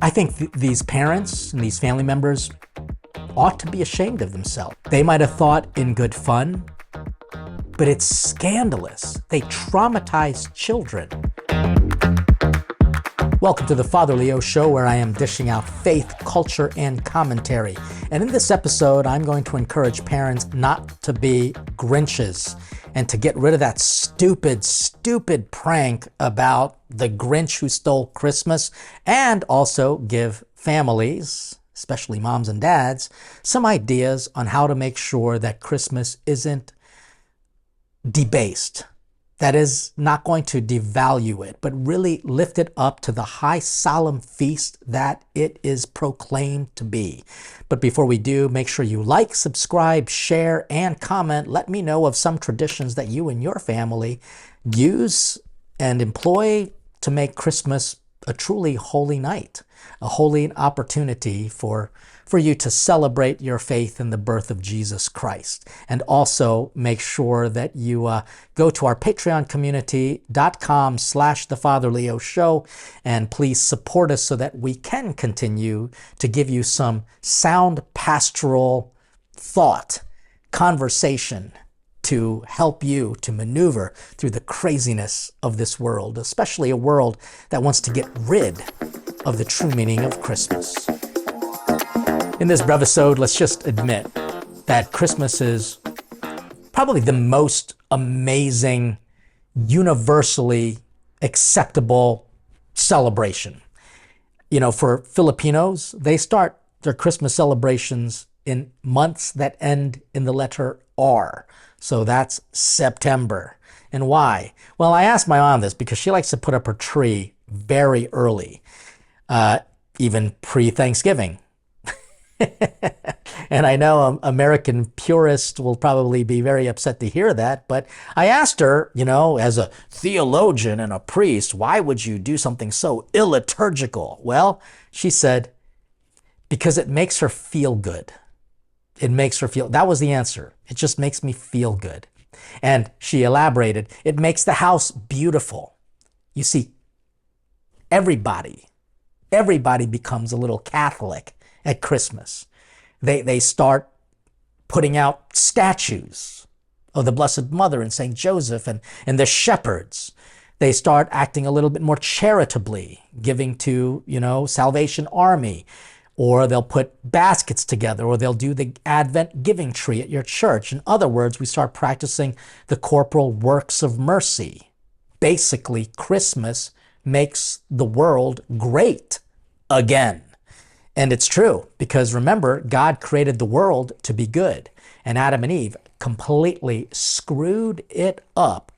I think these parents and these family members ought to be ashamed of themselves. They might have thought in good fun, but it's scandalous. They traumatize children. Welcome to the Father Leo Show, where I am dishing out faith, culture, and commentary. And in this episode, I'm going to encourage parents not to be Grinches and to get rid of that stupid prank about the Grinch who stole Christmas, and also give families, especially moms and dads, some ideas on how to make sure that Christmas isn't debased. That is not going to devalue it, but really lift it up to the high solemn feast that it is proclaimed to be. But before we do, make sure you like, subscribe, share, and comment. Let me know of some traditions that you and your family use and employ to make Christmas a truly holy night, a holy opportunity for you to celebrate your faith in the birth of Jesus Christ. And also make sure that you go to our Patreon community.com/The Father Leo Show, and please support us so that we can continue to give you some sound pastoral thought, conversation, to help you to maneuver through the craziness of this world, especially a world that wants to get rid of the true meaning of Christmas. In this brevisode, let's just admit that Christmas is probably the most amazing, universally acceptable celebration. You know, for Filipinos, they start their Christmas celebrations in months that end in the letter R. So that's September. And why? Well, I asked my mom this because she likes to put up her tree very early, even pre-Thanksgiving. And I know American purists will probably be very upset to hear that, but I asked her, you know, as a theologian and a priest, why would you do something so illiturgical? Well, she said, because it makes her feel good. It makes her feel, that was the answer. It just makes me feel good. And she elaborated, it makes the house beautiful. You see, everybody becomes a little Catholic at Christmas. They start putting out statues of the Blessed Mother and St. Joseph and the shepherds. They start acting a little bit more charitably, giving to, Salvation Army, or they'll put baskets together, or they'll do the Advent giving tree at your church. In other words, we start practicing the corporal works of mercy. Basically, Christmas makes the world great again. And it's true, because remember, God created the world to be good, and Adam and Eve completely screwed it up.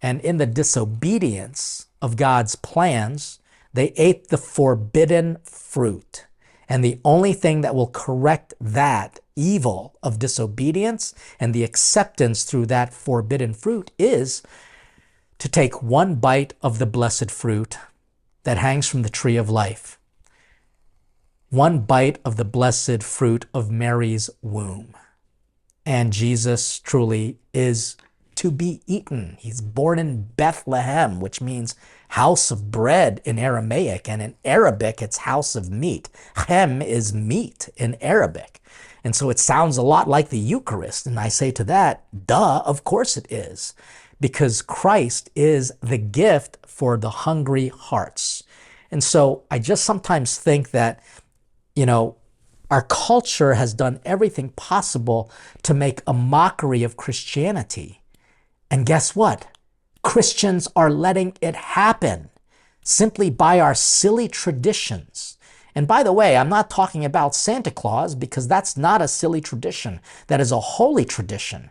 And in the disobedience of God's plans, they ate the forbidden fruit. And the only thing that will correct that evil of disobedience and the acceptance through that forbidden fruit is to take one bite of the blessed fruit that hangs from the tree of life. One bite of the blessed fruit of Mary's womb. And Jesus truly is to be eaten. He's born in Bethlehem, which means house of bread in Aramaic, and in Arabic, it's house of meat. Chem is meat in Arabic. And so it sounds a lot like the Eucharist. And I say to that, duh, of course it is. Because Christ is the gift for the hungry hearts. And so I just sometimes think that, our culture has done everything possible to make a mockery of Christianity. And guess what? Christians are letting it happen simply by our silly traditions. And by the way, I'm not talking about Santa Claus, because that's not a silly tradition. That is a holy tradition.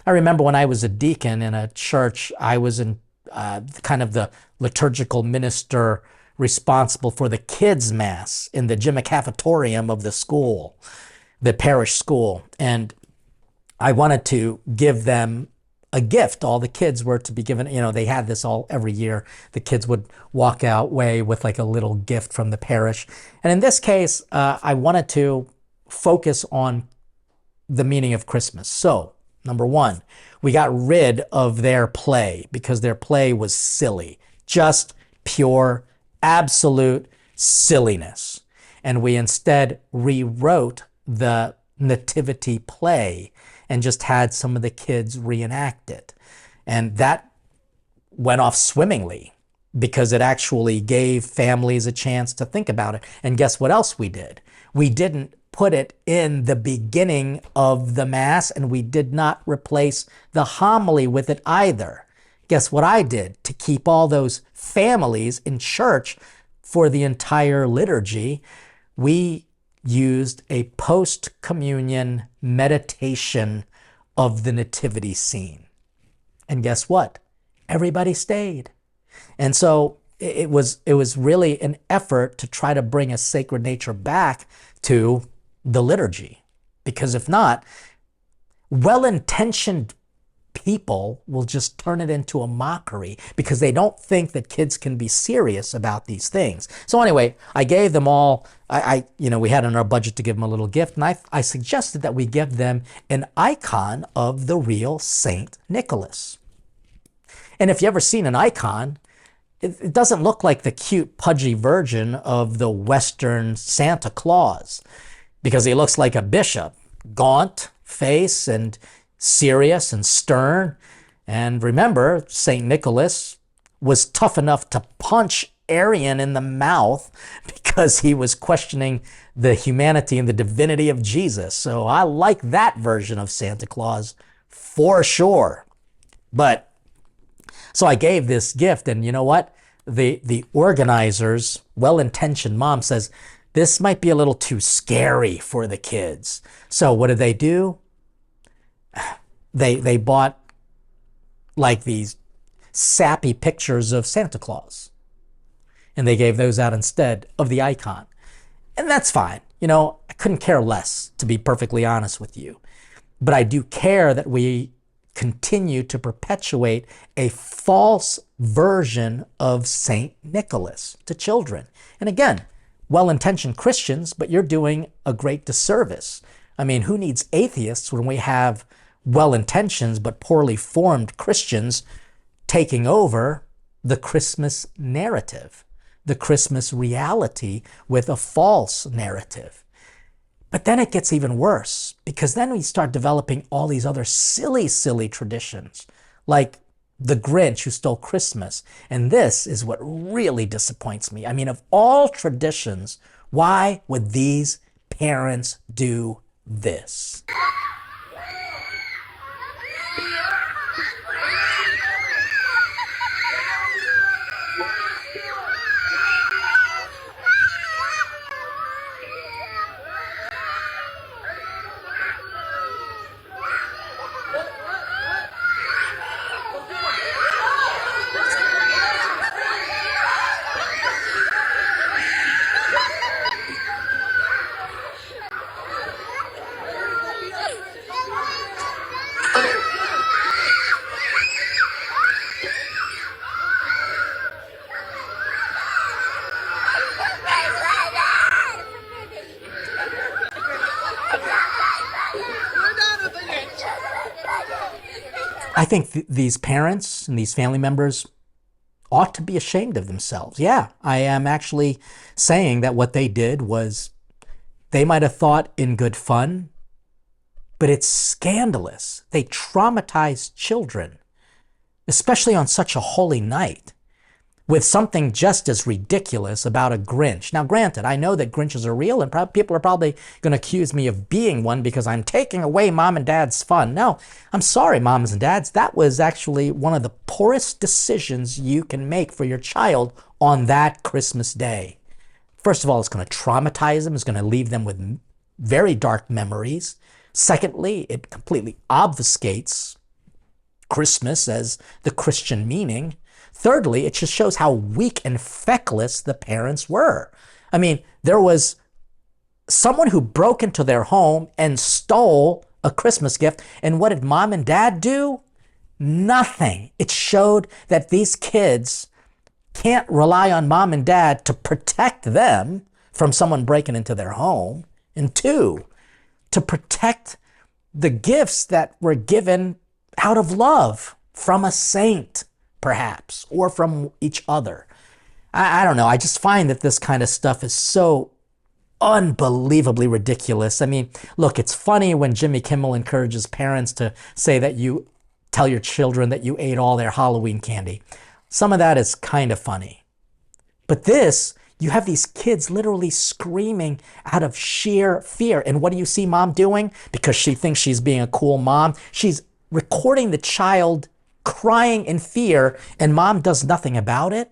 I remember when I was a deacon in a church, I was in kind of the liturgical minister responsible for the kids' mass in the gymnasium of the school, the parish school. And I wanted to give them a gift. All the kids were to be given, they had this all every year. The kids would walk away with like a little gift from the parish. And in this case, I wanted to focus on the meaning of Christmas. So, number one, we got rid of their play because their play was silly, just pure, absolute silliness. and we instead rewrote the nativity play and just had some of the kids reenact it. And that went off swimmingly because it actually gave families a chance to think about it. And guess what else we did? We didn't put it in the beginning of the Mass, and we did not replace the homily with it either. Guess what I did to keep all those families in church for the entire liturgy? We used a post-communion meditation of the nativity scene. And guess what? Everybody stayed. And so it was really an effort to try to bring a sacred nature back to the liturgy. Because if not, well-intentioned people will just turn it into a mockery because they don't think that kids can be serious about these things. So anyway, I gave them all, we had in our budget to give them a little gift, and I suggested that we give them an icon of the real Saint Nicholas. And if you've ever seen an icon, it doesn't look like the cute, pudgy version of the Western Santa Claus, because he looks like a bishop, gaunt face and serious and stern. And remember, St. Nicholas was tough enough to punch Arian in the mouth because he was questioning the humanity and the divinity of Jesus. So I like that version of Santa Claus for sure. But so I gave this gift, and you know what? The organizers, well-intentioned mom, says, this might be a little too scary for the kids. So what did they do? They bought like these sappy pictures of Santa Claus. And they gave those out instead of the icon. And that's fine. I couldn't care less, to be perfectly honest with you. But I do care that we continue to perpetuate a false version of Saint Nicholas to children. And again, well-intentioned Christians, but you're doing a great disservice. I mean, who needs atheists when we have well-intentioned but poorly formed Christians taking over the Christmas narrative, the Christmas reality with a false narrative? But then it gets even worse, because then we start developing all these other silly, silly traditions, like the Grinch who stole Christmas. And this is what really disappoints me. I mean, of all traditions, why would these parents do this? I think these parents and these family members ought to be ashamed of themselves. Yeah, I am actually saying that what they did was, they might have thought in good fun, but it's scandalous. They traumatized children, especially on such a holy night, with something just as ridiculous about a Grinch. Now, granted, I know that Grinches are real, and people are probably going to accuse me of being one because I'm taking away mom and dad's fun. No, I'm sorry, moms and dads. That was actually one of the poorest decisions you can make for your child on that Christmas day. First of all, it's going to traumatize them. It's going to leave them with very dark memories. Secondly, it completely obfuscates Christmas as the Christian meaning. Thirdly, it just shows how weak and feckless the parents were. I mean, there was someone who broke into their home and stole a Christmas gift. And what did mom and dad do? Nothing. It showed that these kids can't rely on mom and dad to protect them from someone breaking into their home. And two, to protect the gifts that were given out of love from a saint, perhaps, or from each other. I don't know. I just find that this kind of stuff is so unbelievably ridiculous. I mean, look, it's funny when Jimmy Kimmel encourages parents to say that you tell your children that you ate all their Halloween candy. Some of that is kind of funny. But this, you have these kids literally screaming out of sheer fear. And what do you see mom doing? Because she thinks she's being a cool mom, she's recording the child crying in fear, and mom does nothing about it.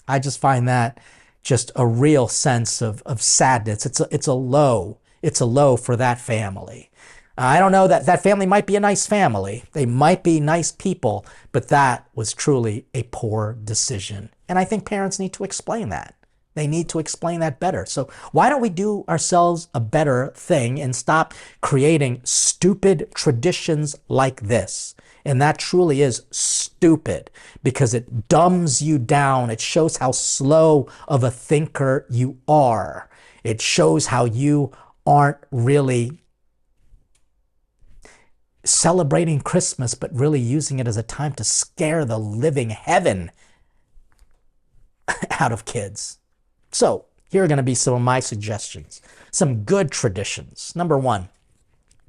I just find that just a real sense of sadness. It's a low for that family. I don't know, that family might be a nice family. They might be nice people, but that was truly a poor decision. And I think parents need to explain that. They need to explain that better. So why don't we do ourselves a better thing and stop creating stupid traditions like this? And that truly is stupid because it dumbs you down. It shows how slow of a thinker you are. It shows how you aren't really celebrating Christmas, but really using it as a time to scare the living heaven out of kids. So here are going to be some of my suggestions. Some good traditions. Number one,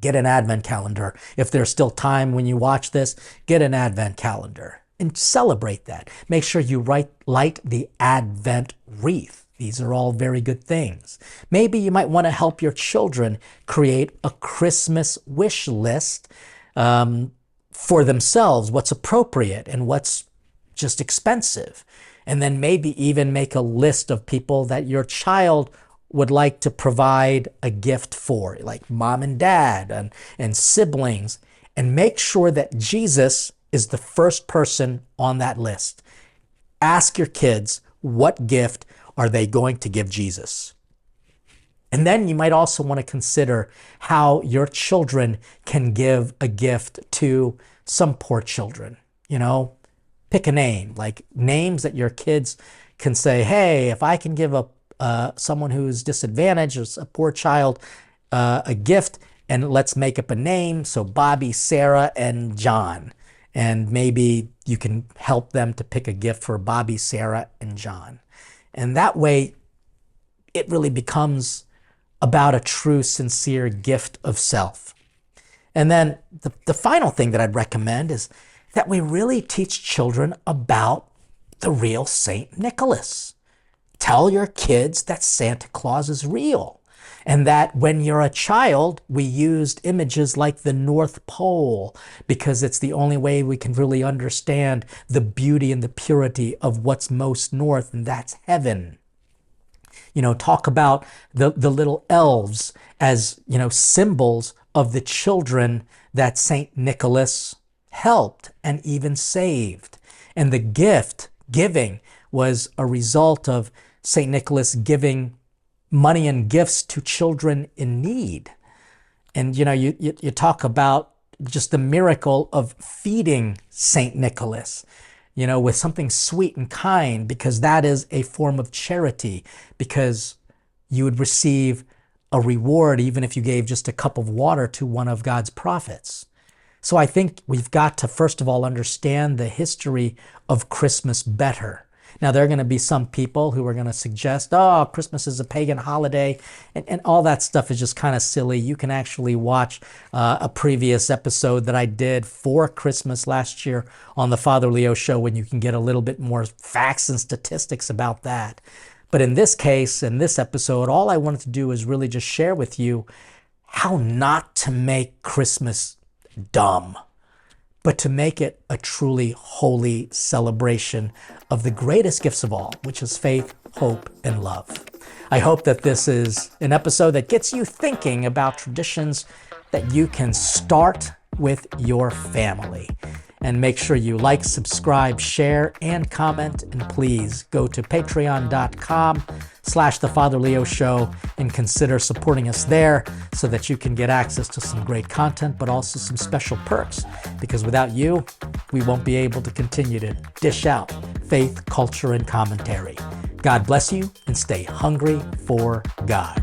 get an advent calendar. If there's still time when you watch this, get an advent calendar and celebrate that. Make sure you light the advent wreath. These are all very good things. Maybe you might want to help your children create a Christmas wish list for themselves, what's appropriate and what's just expensive. And then maybe even make a list of people that your child would like to provide a gift for, like mom and dad and siblings, and make sure that Jesus is the first person on that list. Ask your kids, what gift are they going to give Jesus? And then you might also want to consider how your children can give a gift to some poor children. Pick a name, like names that your kids can say, hey, if I can give someone who's disadvantaged or a poor child a gift, and let's make up a name. So Bobby, Sarah, and John. And maybe you can help them to pick a gift for Bobby, Sarah, and John. And that way, it really becomes about a true, sincere gift of self. And then the final thing that I'd recommend is that we really teach children about the real St. Nicholas. Tell your kids that Santa Claus is real, and that when you're a child, we used images like the North Pole because it's the only way we can really understand the beauty and the purity of what's most north, and that's heaven. Talk about the little elves as, symbols of the children that St. Nicholas helped and even saved. And the giving was a result of St. Nicholas giving money and gifts to children in need. And, you talk about just the miracle of feeding St. Nicholas, with something sweet and kind, because that is a form of charity, because you would receive a reward even if you gave just a cup of water to one of God's prophets. So I think we've got to, first of all, understand the history of Christmas better. Now, there are going to be some people who are going to suggest, Christmas is a pagan holiday, and all that stuff is just kind of silly. You can actually watch a previous episode that I did for Christmas last year on the Father Leo Show when you can get a little bit more facts and statistics about that. But in this case, in this episode, all I wanted to do is really just share with you how not to make Christmas dumb, but to make it a truly holy celebration of the greatest gifts of all, which is faith, hope, and love. I hope that this is an episode that gets you thinking about traditions that you can start with your family. And make sure you like, subscribe, share, and comment. And please go to patreon.com/The Father Leo Show and consider supporting us there so that you can get access to some great content, but also some special perks. Because without you, we won't be able to continue to dish out faith, culture, and commentary. God bless you, and stay hungry for God.